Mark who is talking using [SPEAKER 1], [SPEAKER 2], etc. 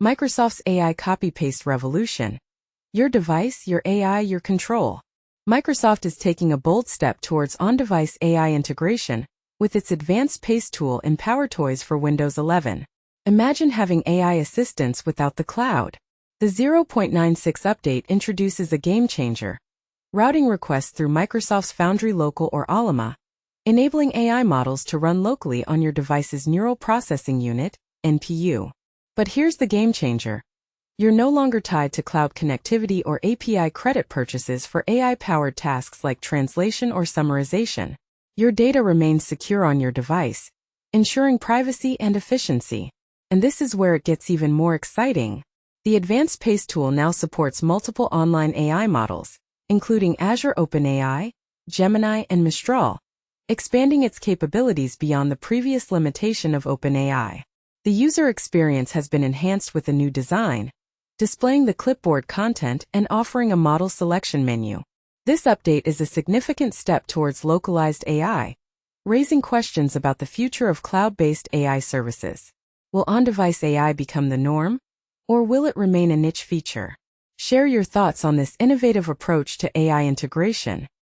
[SPEAKER 1] Microsoft's AI copy-paste revolution. Your device, your AI, your control. Microsoft is taking a bold step towards on-device AI integration with its advanced paste tool in PowerToys for Windows 11. Imagine having AI assistants without the cloud. The 0.96 update introduces a game-changer, routing requests through Microsoft's Foundry Local or Ollama, enabling AI models to run locally on your device's neural processing unit, NPU. But here's the game-changer. You're no longer tied to cloud connectivity or API credit purchases for AI-powered tasks like translation or summarization. Your data remains secure on your device, ensuring privacy and efficiency. And this is where it gets even more exciting. The advanced paste tool now supports multiple online AI models, including Azure OpenAI, Gemini, and Mistral, expanding its capabilities beyond the previous limitation of OpenAI. The user experience has been enhanced with a new design, displaying the clipboard content and offering a model selection menu. This update is a significant step towards localized AI, raising questions about the future of cloud-based AI services. Will on-device AI become the norm, or will it remain a niche feature? Share your thoughts on this innovative approach to AI integration.